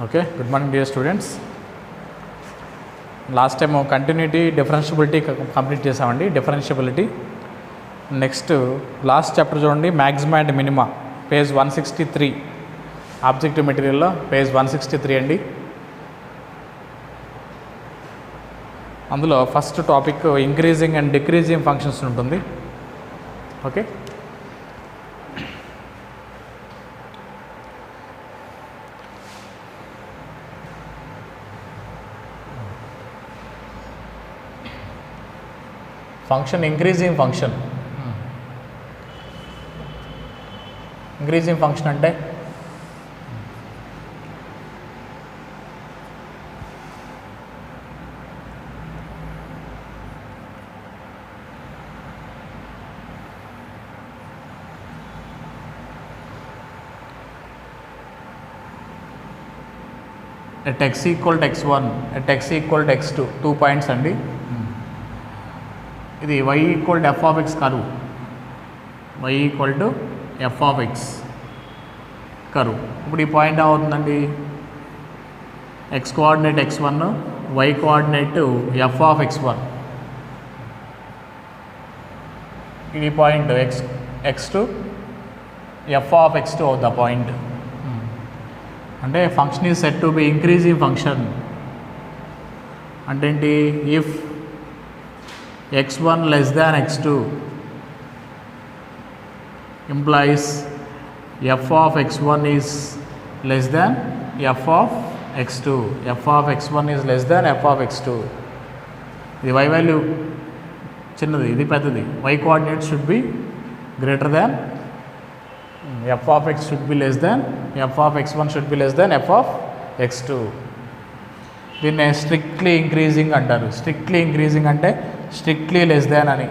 Okay, good morning dear students. Last time continuity differentiability complete చేసామండి. differentiability next last chapter చూడండి, maxima and minima, page 163 objective మెటీరియల్లో page 163 అండి. అందులో first topic increasing and decreasing functions ఉంటుంది. Okay, function increasing function. Increasing function అంటే at x equal to x1 at x equal to x2 2 points అండి. ఇది y equal to F of X కరువు, y equal to F of X కరువు. ఇప్పుడు ఈ point ఏమవుతుందండి, X coordinate x1, y coordinate F of x1. ఈ point x2 F of x2 అవుతుంది. ఆ పాయింట్ అంటే function is set to B increasing function. అంటే ఏంటి, if x1 less than x2 implies f of x1 is less than f of x2. f of x1 is less than f of x2. ఇది y value చిన్నది, ఇది పెద్దది. y coordinate should be greater than f of x should be less than f of x1 should be less than f of x2. దీన్ని strictly increasing అంటారు. Strictly increasing అంటే strictly less than అని.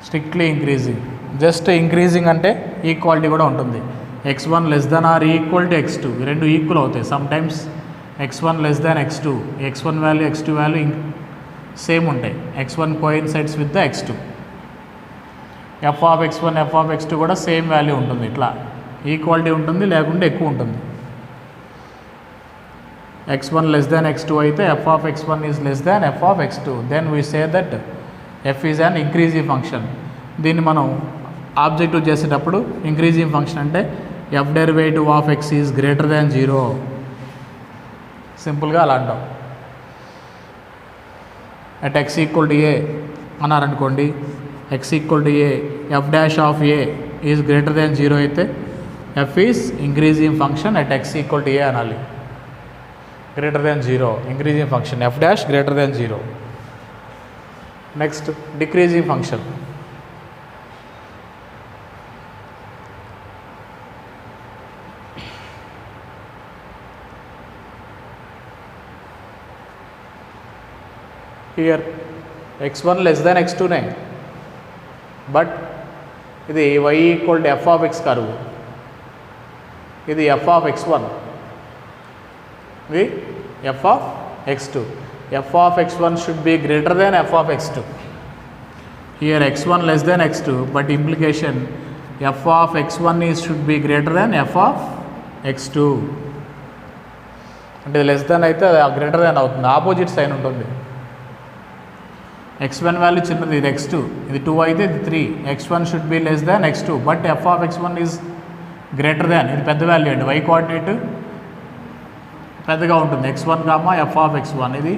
Strictly increasing, just increasing అంటే equality కూడా ఉంటుంది. x1 less than or equal to x2, ఈ రెండు equal అవుతాయి. Sometimes x1 less than x2, x1 value x2 value same ఉంటాయి. x1 coincides with the x2. f of x1 f of x2 కూడా same value ఉంటుంది. ఇట్లా equality ఉంటుంది, లేకుంటే ఎక్కువ ఉంటుంది. x1 less than x2 అయితే f of x1 is less than f of x2, then we say that f is an increasing function. దీన్ని మనం ఆబ్జెక్టివ్ చేసేటప్పుడు ఇంక్రీజింగ్ ఫంక్షన్ అంటే f derivative of x is greater than 0, సింపుల్గా అలా అంటాం. At x equal to a అన్నారనుకోండి, x equal to a f dash of a is greater than 0 అయితే f is increasing function at x equal to a అనాలి. greater than 0 increasing function, f dash greater than 0. next decreasing function. here x1 less than x2 నే, but ఇది y equal to f of x కరువు. ఇది f of x1, ఇది f of x2. f of x1 should be greater than f of x2. Here x1 less than x2, but implication f of x1 is should be greater than f of x2. అంటే less than అయితే greater than అవుతుంది, opposite sign ఉంటుంది. x1 value చిన్నది, ఇది x2, ఇది 2 అయితే ఇది 3. x1 should be less than x2, but f of x1 is greater దాన్, ఇది పెద్ద వాల్యూ అండి. y కోఆర్డినేట్ పెద్దగా ఉంటుంది, x1 comma f of x1, ఇది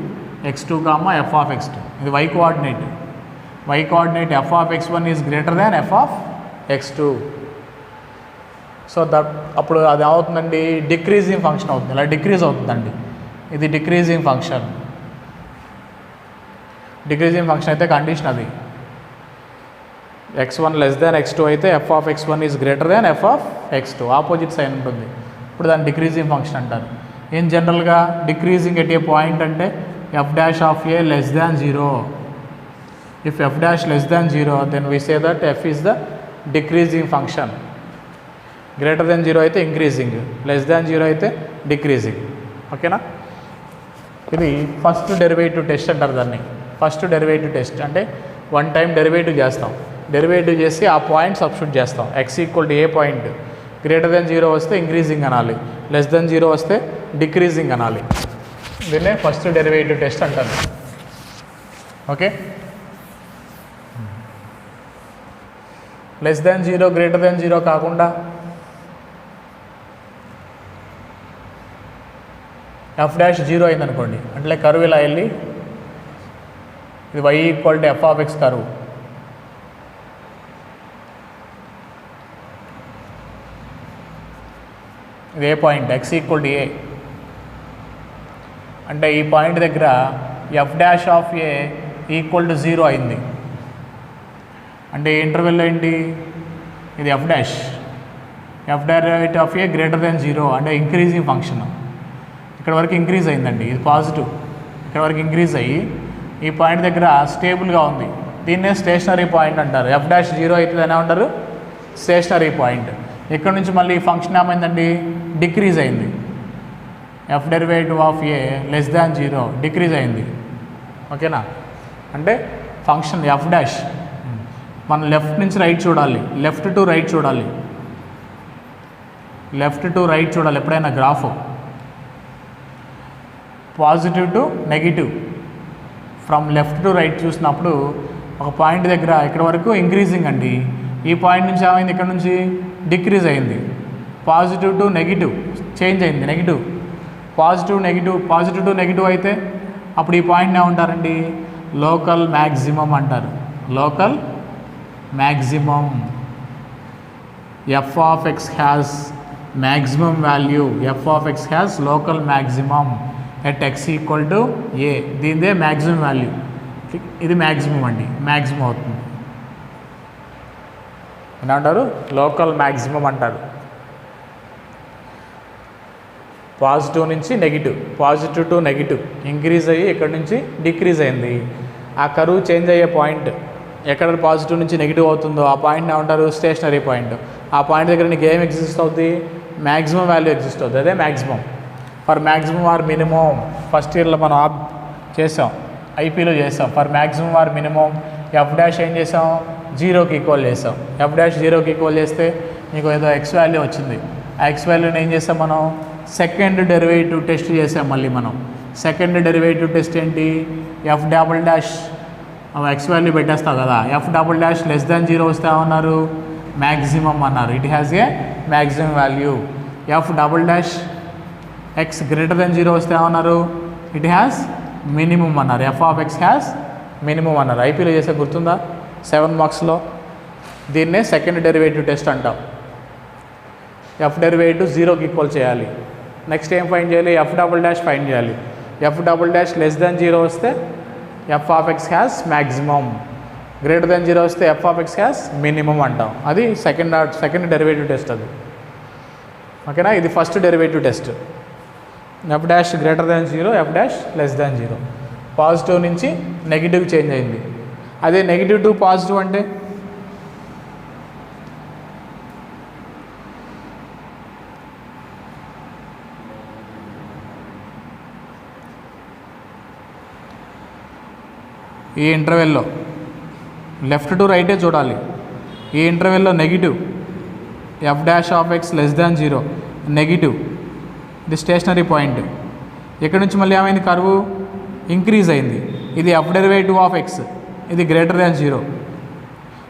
x2 comma f of x2, ఇది y coordinate. y coordinate f of x1 is greater than f of x2. So that అప్పుడు అది అవుతుందండి, డిక్రీజింగ్ ఫంక్షన్ అవుతుంది, ఇలా డిక్రీజ్ అవుతుందండి. ఇది డిక్రీజింగ్ ఫంక్షన్. డిక్రీజింగ్ ఫంక్షన్ అయితే కండిషన్ అది x1 లెస్ దాన్ x2 అయితే f of x1 is greater than f of x2, opposite sign ఉంటుంది. ఇప్పుడు దాన్ని డిక్రీజింగ్ ఫంక్షన్ అంటారు. ఏం జనరల్గా డిక్రీజింగ్ ఎట్ ఏ పాయింట్ అంటే f dash of a less than 0. If f dash less than 0 then we say that f is the decreasing function. Greater than 0 అయితే increasing, less than 0 అయితే decreasing. ఓకేనా, ఇది first derivative test అంటారు దాన్ని. First derivative test అంటే one time derivative చేస్తాం, derivative చేసి ఆ పాయింట్ సబ్స్టిట్యూట్ చేస్తాం. x equal to A point greater than 0 వస్తే ఇంక్రీజింగ్ అనాలి, లెస్ దెన్ 0 వస్తే డిక్రీజింగ్ అనాలి. దీన్నే ఫస్ట్ డెరివేటివ్ టెస్ట్ అంటారు. Okay, less than 0 greater than 0 కాకుండా ఎఫ్ డాష్ 0 అయిందనుకోండి, అంటే కరువు ఇలా వెళ్ళి ఇది y equal to F of X కరువు. ఇది ఏ పాయింట్, ఎక్స్ ఈక్వల్ టు ఏ. అంటే ఈ పాయింట్ దగ్గర F dash of A equal to 0 అయింది. అంటే ఈ ఇంటర్వెల్లో ఏంటి, ఇది F dash, F derivative of A greater than 0 అంటే ఇంక్రీజింగ్ ఫంక్షన్. ఇక్కడ వరకు ఇంక్రీజ్ అయిందండి, ఇది పాజిటివ్. ఇక్కడ వరకు ఇంక్రీజ్ అయ్యి ఈ పాయింట్ దగ్గర స్టేబుల్గా ఉంది. దీన్నే స్టేషనరీ పాయింట్ అంటారు. ఎఫ్ డాష్ 0 అవుతుంది అని అంటారు, స్టేషనరీ పాయింట్. ఇక్కడ నుంచి మళ్ళీ ఈ ఫంక్షన్ ఏమైందండి, డిక్రీజ్ అయింది. F derivative of A less than 0 decrease అయింది. ఓకేనా, అంటే ఫంక్షన్ ఎఫ్ డాష్ మనం లెఫ్ట్ నుంచి రైట్ చూడాలి, లెఫ్ట్ టు రైట్ చూడాలి, లెఫ్ట్ టు రైట్ చూడాలి. ఎప్పుడైనా graph positive to negative, from left to right చూసినప్పుడు ఒక పాయింట్ దగ్గర ఇక్కడ వరకు ఇంక్రీజింగ్ అండి. ఈ పాయింట్ నుంచి ఏమైంది, ఇక్కడ నుంచి డిక్రీజ్ అయింది. పాజిటివ్ టు నెగిటివ్ చేంజ్ అయింది, negative. Positive negative, positive to negative అయితే అప్పుడు ఈ పాయింట్ని ఏమంటారండి, లోకల్ మ్యాక్సిమం అంటారు. Local maximum. F of x has maximum value, f of x has local maximum at x equal to a. దీనిదే maximum value, ఇది maximum అండి, మ్యాక్సిమం అవుతుంది. ఏమంటారు, లోకల్ మ్యాక్సిమం అంటారు. పాజిటివ్ నుంచి negative, positive to negative increase అయ్యి ఇక్కడ నుంచి డిక్రీజ్ అయింది. ఆ కరువు చేంజ్ అయ్యే పాయింట్ ఎక్కడ పాజిటివ్ నుంచి నెగిటివ్ అవుతుందో ఆ పాయింట్ని ఏమంటారు, స్టేషనరీ పాయింట్. ఆ పాయింట్ దగ్గర నీకు ఏం ఎగ్జిస్ట్ అవుతుంది, మ్యాక్సిమం వాల్యూ ఎగ్జిస్ట్ అవుతుంది, అదే maximum. For maximum or minimum first ఇయర్లో మనం చేసాం, ఐపీలో చేసాం. For maximum or minimum F dash ఏం చేసాం, 0కి ఈక్వల్ చేసాం. ఎఫ్ డాష్ 0కి ఈక్వల్ చేస్తే మీకు ఏదో ఎక్స్ వాల్యూ వచ్చింది. ఆ ఎక్స్ వాల్యూని ఏం చేసాం మనం, సెకండ్ డెరివేటివ్ టెస్ట్ చేసాం. మళ్ళీ మనం సెకండ్ డెరివేటివ్ టెస్ట్ ఏంటి, f double dash x value పెట్టేస్తావు కదా, f double dash less than 0 వస్తే ఏమన్నారు, మ్యాక్సిమం అన్నారు. It has a maximum value. F double dash x greater than 0 వస్తే ఏమన్నారు, ఇట్ హ్యాస్ మినిమం అన్నారు. F of x has minimum అన్నారు. ఐపీలో చేసే గుర్తుందా, 7 మార్క్స్లో. దీన్నే సెకండ్ డెరివేటివ్ టెస్ట్ అంటాం. ఎఫ్ డెరివేటివ్ 0కి ఈక్వల్ చేయాలి. నెక్స్ట్ ఏం ఫైండ్ చేయాలి, ఎఫ్ డబుల్ డాష్ ఫైండ్ చేయాలి. F double dash less than 0 వస్తే F of x has maximum, greater than 0 వస్తే F of x has minimum అంటాం. అది సెకండ్ డెరివేటివ్ టెస్ట్ అది. ఓకేనా, ఇది first derivative test. F dash greater than 0, F dash less than 0. Positive నుంచి negative change అయింది. అదే నెగిటివ్ టు పాజిటివ్ అంటే ఈ ఇంటర్వెల్లో లెఫ్ట్ టు రైటే చూడాలి. ఈ ఇంటర్వెల్లో negative, f dash of x less than 0 negative, ఇది స్టేషనరీ పాయింట్. ఇక్కడ నుంచి మళ్ళీ ఏమైంది, కర్వ్ ఇంక్రీజ్ అయింది. ఇది ఎఫ్ డెరివేటివ్ ఆఫ్ ఎక్స్, ఇది గ్రేటర్ దాన్ 0.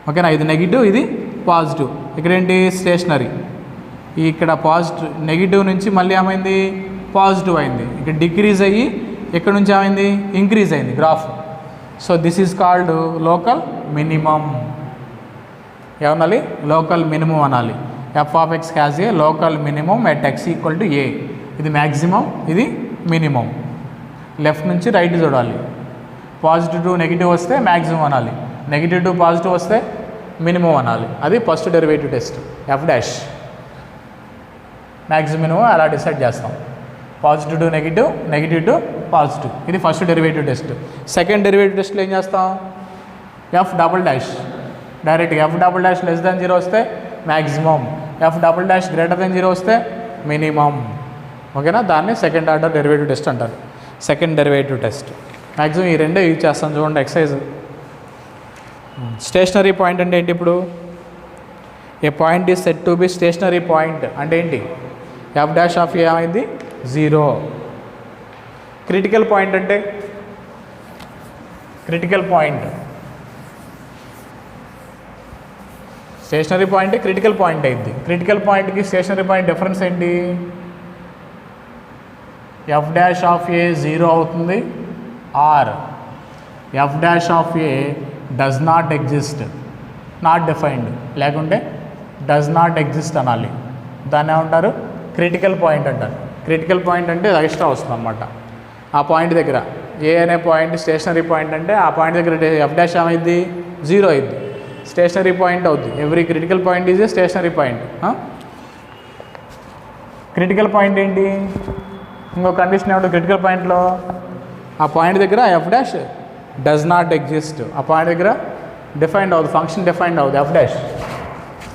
ఓకేనా, ఇది నెగిటివ్, ఇది పాజిటివ్. ఇక్కడ ఏంటి, స్టేషనరీ. ఇక్కడ పాజిటివ్ నెగిటివ్ నుంచి మళ్ళీ ఏమైంది, పాజిటివ్ అయింది. ఇక్కడ డిక్రీజ్ అయ్యి ఇక్కడ నుంచి ఏమైంది, ఇంక్రీజ్ అయింది graph. So this is called local minimum. ఏమనాలి, లోకల్ మినిమం అనాలి. F of x has a local minimum at x equal to a. ఇది మ్యాక్సిమం, ఇది మినిమం. లెఫ్ట్ నుంచి రైట్ చూడాలి. పాజిటివ్ టు నెగిటివ్ వస్తే మ్యాక్సిమం అనాలి, నెగిటివ్ టు పాజిటివ్ వస్తే minimum అనాలి. అది first derivative test. F dash maximum minimum అలా డిసైడ్ చేస్తాం. Positive to negative, negative to positive, ఇది first derivative test. Second derivative టెస్ట్లో ఏం చేస్తాం, ఎఫ్ డబుల్ డాష్ డైరెక్ట్గా F double dash less than 0 వస్తే maximum, F double dash greater than 0 వస్తే minimum. ఓకేనా, దాన్ని సెకండ్ ఆర్డర్ డెరివేటివ్ టెస్ట్ అంటారు. సెకండ్ డెరివేటివ్ టెస్ట్ మ్యాక్సిమం ఈ రెండే యూజ్ చేస్తాం. చూడండి ఎక్సైజ్. స్టేషనరీ పాయింట్ అంటే ఏంటి, ఇప్పుడు a point is set to be stationary point అంటే ఏంటి, ఎఫ్ డాష్ ఆఫ్ ఏ ఏమైంది 0. క్రిటికల్ పాయింట్ అంటే critical point stationary point critical point అయింది. క్రిటికల్ పాయింట్కి స్టేషనరీ పాయింట్ డిఫరెన్స్ ఏంటి? ఎఫ్ డాష్ ఆఫ్ ఏ 0 అవుతుంది or f dash of a does not exist, not defined, లేకుంటే does not exist అనాలి. దాన్ని ఏమంటారు? క్రిటికల్ పాయింట్ అంటారు. క్రిటికల్ పాయింట్ అంటే ఎక్స్ట్రా వస్తుంది అన్నమాట. ఆ పాయింట్ దగ్గర ఏ అనే పాయింట్ స్టేషనరీ పాయింట్ అంటే ఆ పాయింట్ దగ్గర ఎఫ్ డాష్ ఏమైంది 0 అయింది, స్టేషనరీ పాయింట్ అవుద్ది. Every critical point is a stationary point. Critical point ఏంటి? ఇంకో కండిషన్ ఏమిటో క్రిటికల్ పాయింట్లో ఆ పాయింట్ దగ్గర F dash does not exist, ఆ పాయింట్ దగ్గర డిఫైన్డ్ అవుతుంది, ఫంక్షన్ డిఫైన్డ్ అవుతుంది ఎఫ్ డాష్.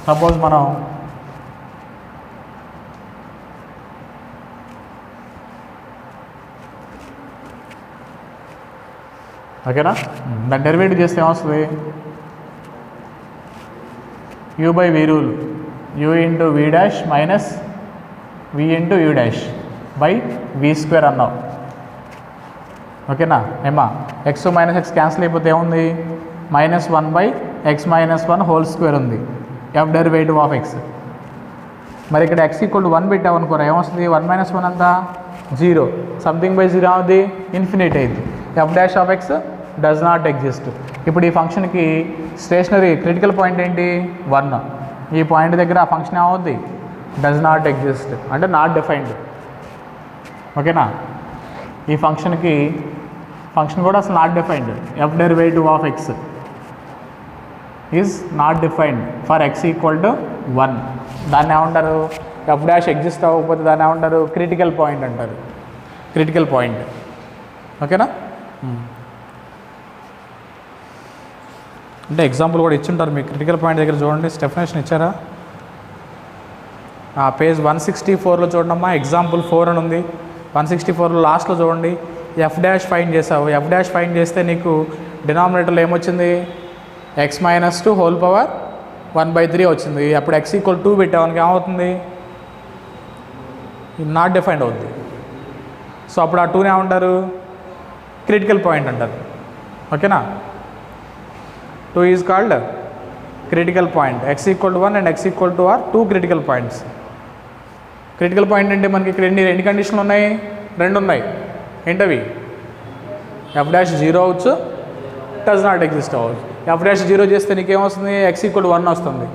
సపోజ్ మనం ఓకేనా, దాన్ని డెరివేటివ్ చేస్తే ఏమొస్తుంది? U by V rule, U into V dash minus V into U dash by V square అన్నావు. ఓకేనా ఏమా, ఎక్స్ మైనస్ ఎక్స్ క్యాన్సిల్ అయిపోతే ఏముంది? -1 by X minus 1 whole square ఉంది, ఎఫ్ డెరివేటివ్ ఆఫ్ ఎక్స్. మరి ఇక్కడ ఎక్స్ ఈక్వల్ టు 1 పెట్టావు అనుకోరా, ఏమొస్తుంది? 1 మైనస్ 1 అంతా 0, సంథింగ్ బై 0 అవుతుంది, ఇన్ఫినిట్ అయింది. F dash of X does not exist. ఇప్పుడు ఈ ఫంక్షన్కి స్టేషనరీ క్రిటికల్ పాయింట్ ఏంటి? 1. ఈ పాయింట్ దగ్గర ఆ ఫంక్షన్ ఏమవుద్ది? డస్ నాట్ ఎగ్జిస్ట్ అంటే నాట్ డిఫైన్డ్. ఓకేనా, ఈ ఫంక్షన్కి ఫంక్షన్ కూడా అసలు not defined. F derivative of X is not defined for X equal to 1. దాన్ని ఏమంటారు? ఎఫ్ డాష్ ఎగ్జిస్ట్ అవ్వకపోతే దాన్ని ఏమంటారు? క్రిటికల్ పాయింట్ అంటారు. Critical point. ఓకేనా, అంటే ఎగ్జాంపుల్ కూడా ఇచ్చుంటారు మీకు. క్రిటికల్ పాయింట్ దగ్గర చూడండి, డెఫినేషన్ ఇచ్చారా? పేజ్ 164లో చూడమ్మా, ఎగ్జాంపుల్ 4 అని ఉంది. 164లో లాస్ట్లో చూడండి, ఎఫ్ డాష్ ఫైండ్ చేసావు. ఎఫ్ డాష్ ఫైండ్ చేస్తే నీకు డినామినేటర్లో ఏమొచ్చింది? ఎక్స్ మైనస్ 2 హోల్ పవర్ 1/3 వచ్చింది. అప్పుడు ఎక్స్ ఈక్వల్ 2 పెట్టామనికి ఏమవుతుంది? నాట్ డిఫైన్డ్ అవుతుంది. సో అప్పుడు ఆ 2ని ఏమంటారు? క్రిటికల్ పాయింట్ అంటారు. ఓకేనా, 2 is called critical point. X equal to 1 and X equal to are 2 critical points. క్రిటికల్ పాయింట్ అంటే మనకి ఇక్కడ ఎన్ని కండిషన్లు ఉన్నాయి? 2 ఉన్నాయి. ఏంటవి? ఎఫ్ డాష్ 0 అవచ్చు, డస్ నాట్ ఎగ్జిస్ట్ అవ్వచ్చు. ఎఫ్ డాష్ 0 చేస్తే నీకేమొస్తుంది? ఎక్స్ ఈక్వల్ టు 1 వస్తుంది.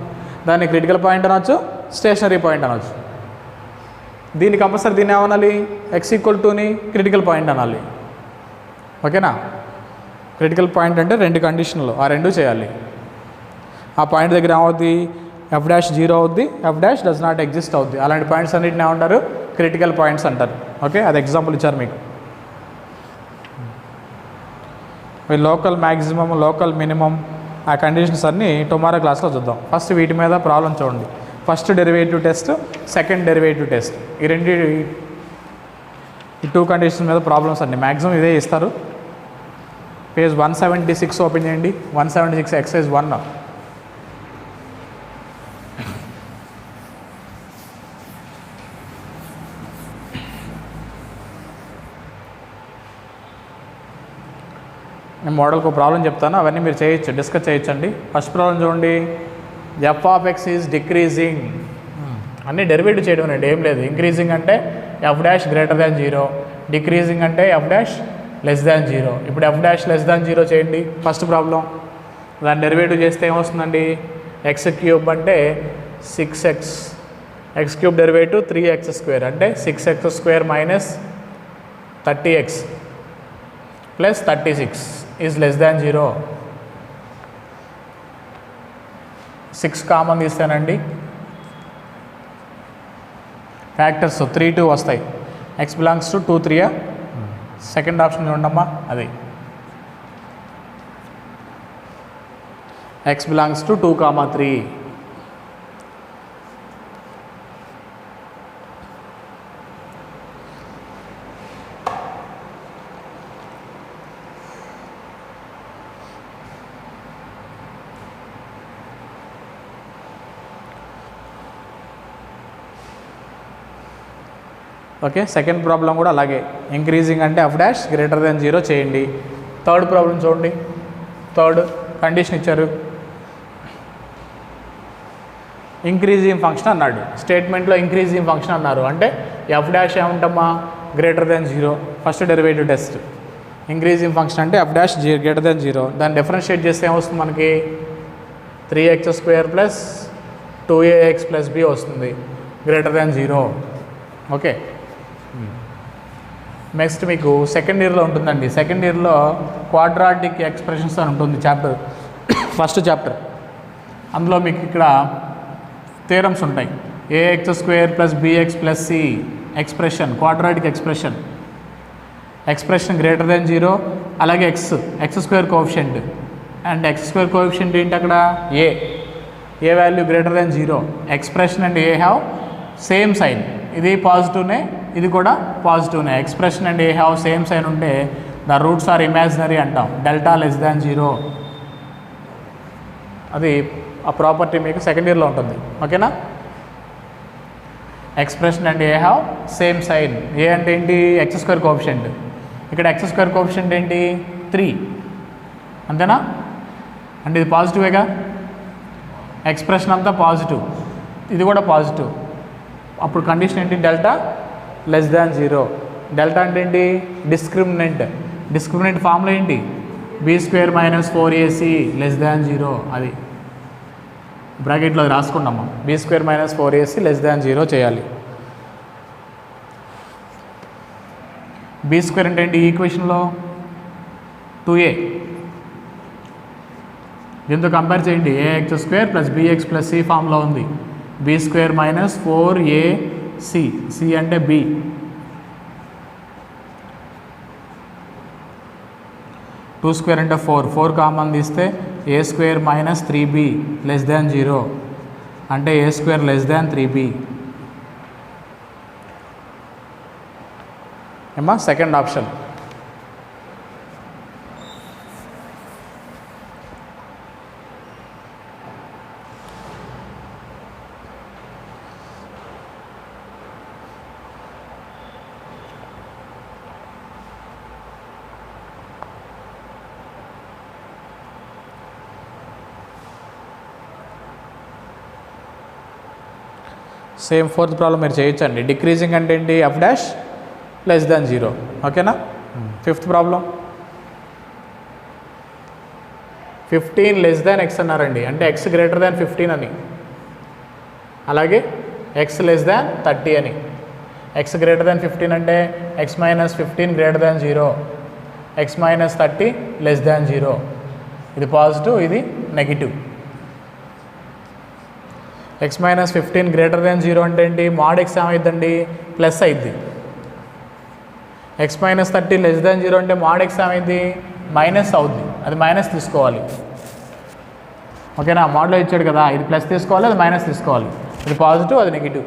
దాన్ని క్రిటికల్ పాయింట్ అనొచ్చు, స్టేషనరీ పాయింట్ అనొచ్చు. దీన్ని కంపల్సరీ దీన్ని ఏమనాలి? ఎక్స్ ఈక్వల్ టుని క్రిటికల్ పాయింట్ అనాలి. ఓకేనా, క్రిటికల్ పాయింట్ అంటే 2 కండిషన్లు, ఆ 2 చేయాలి. ఆ పాయింట్ దగ్గర ఏమవుద్ది? ఎఫ్ డాష్ 0 అవుద్ది, F dash does not exist అవుద్ది. అలాంటి పాయింట్స్ అన్నిటిని ఏమంటారు? క్రిటికల్ పాయింట్స్ అంటారు. ఓకే, అది ఎగ్జాంపుల్ ఇచ్చారు మీకు. లోకల్ మ్యాక్సిమం, లోకల్ మినిమం, ఆ కండిషన్స్ అన్నీ టుమారో క్లాస్లో చూద్దాం. ఫస్ట్ వీటి మీద ప్రాబ్లం చూడండి. First derivative test, second derivative test, ఈ 2 కండిషన్స్ మీద ప్రాబ్లమ్స్ అన్నీ మ్యాక్సిమం ఇదే ఇస్తారు. పేజ్ 176 ఓపెన్ చేయండి. 176 ఎక్సైజ్ 1. నేను మోడల్కి ప్రాబ్లం చెప్తాను, అవన్నీ మీరు చేయొచ్చు, డిస్కస్ చేయొచ్చండి. ఫస్ట్ ప్రాబ్లం చూడండి, F of X is decreasing. అన్నీ డెరివేటివ్ చేయడం అండి, ఏం లేదు. ఇంక్రీజింగ్ అంటే f dash greater than 0, decreasing అంటే ఎఫ్ డాష్ లెస్ దాన్ 0. ఇప్పుడు ఎఫ్ డాష్ లెస్ దాన్ 0 చేయండి ఫస్ట్ ప్రాబ్లం. దాన్ని డెరివేటివ్ చేస్తే ఏమొస్తుందండి? ఎక్స్ క్యూబ్ అంటే 6x, X cube derivative 3x² అంటే 6x² minus 30x plus 36 is less than 0. 6 common తీస్తానండి, factors 3, 2 వస్తాయి. X belongs to 2, 3. Second option చూడమ్మా, అది x belongs to 2, 3. Okay, second problem కూడా అలాగే, ఇంక్రీజింగ్ అంటే ఎఫ్ డాష్ గ్రేటర్ దెన్ 0 చేయండి. థర్డ్ ప్రాబ్లం చూడండి. థర్డ్ కండిషన్ ఇచ్చారు, ఇంక్రీజింగ్ ఫంక్షన్ అన్నాడు. స్టేట్మెంట్లో ఇంక్రీజింగ్ ఫంక్షన్ అన్నారు అంటే ఎఫ్ డాష్ ఏముంటమ్మా greater than 0. First derivative test. Increasing function అంటే ఎఫ్ డాష్ గ్రేటర్ దెన్ 0. దాన్ని డిఫరెన్షియేట్ చేస్తే ఏమొస్తుంది మనకి 3x² plus 2ax plus b వస్తుంది గ్రేటర్ దెన్ 0. ఓకే, నెక్స్ట్ మీకు సెకండ్ ఇయర్లో ఉంటుందండి. సెకండ్ ఇయర్లో క్వాడ్రాటిక్ ఎక్స్ప్రెషన్స్ అని ఉంటుంది చాప్టర్, ఫస్ట్ చాప్టర్. అందులో మీకు ఇక్కడ థియరమ్స్ ఉంటాయి. ax² plus bx plus c expression, quadratic expression, expression greater than 0. అలాగే x² coefficient and x² coefficient ఏంటి అక్కడ a value greater than 0. Expression and a have same sign, ఇది పాజిటివ్నే ఇది కూడా పాజిటివ్నే. Expression and a have same sign ఉంటే the roots are imaginary అంటాం. డెల్టా లెస్ దాన్ 0, అది ఆ ప్రాపర్టీ మీకు సెకండ్ ఇయర్లో ఉంటుంది. ఓకేనా, expression and a have same sign. ఏ అంటే ఏంటి x² కోఎఫిషియంట్, ఇక్కడ x² కోఎఫిషియంట్ ఏంటి 3, అంతేనా. అంటే ఇది పాజిటివేగా, ఎక్స్ప్రెషన్ అంతా పాజిటివ్, ఇది కూడా పాజిటివ్. అప్పుడు కండిషన్ ఏంటి డెల్టా లెస్ దాన్ 0. డెల్టా అంటే ఏంటి డిస్క్రిమినెంట్. డిస్క్రిమినెంట్ ఫార్ములా ఏంటి b² - 4ac లెస్ దాన్ 0. అది బ్రాకెట్లో రాసుకున్నాము. b² - 4ac లెస్ దాన్ 0 చేయాలి. b² అంటే ఏంటి ఈక్వేషన్లో 2a. దీంతో కంపేర్ చేయండి. ax² plus bx plus c ఫామ్లో ఉంది. b² - 4ac, c అంటే b. 2² అంటే 4 కామన్ తీస్తే a² - 3b లెస్ దాన్ 0 అంటే a² లెస్ దాన్ 3b. ఏమా second option. Same fourth problem మీరు చేయొచ్చండి. డిక్రీజింగ్ అంటే ఏంటి ఎఫ్ డాష్ లెస్ దాన్ 0. ఓకేనా. Fifth problem 15 less than x అన్నారండి, అంటే x గ్రేటర్ దాన్ 15 అని. అలాగే x లెస్ దాన్ 30 అని. x గ్రేటర్ దాన్ 15 అంటే x - 15 greater than 0, x - 30 less than 0. ఇది పాజిటివ్, ఇది నెగిటివ్. x - 15 గ్రేటర్ దాన్ 0 అంటే ఏంటి mod x ఏమైందండి ప్లస్ అయింది. x - 30 లెస్ దాన్ 0 అంటే mod x ఏమైంది మైనస్ అవుద్ది, అది మైనస్ తీసుకోవాలి. ఓకేనా, మోడ్లో ఇచ్చాడు కదా, ఇది ప్లస్ తీసుకోవాలి, అది మైనస్ తీసుకోవాలి. ఇది పాజిటివ్, అది నెగిటివ్.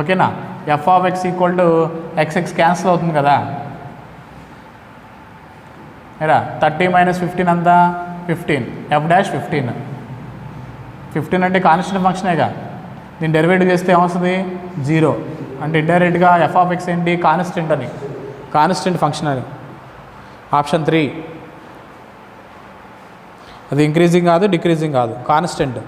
ఓకేనా. f(x) = xx క్యాన్సిల్ అవుతుంది కదా. ఏరా 30 - 15 అంతా 15, f' 15. 15 అంటే కాన్స్టెంట్ ఫంక్షనేగా, దీన్ని డెరివేటివ్ చేస్తే ఏమొస్తుంది 0. అంటే ఇండైరెక్ట్గా f(x) ఏంటి కాన్స్టెంట్ అని, కాన్స్టెంట్ ఫంక్షన్ అని. ఆప్షన్ 3 అది ఇంక్రీజింగ్ కాదు, డిక్రీజింగ్ కాదు, కాన్స్టెంట్.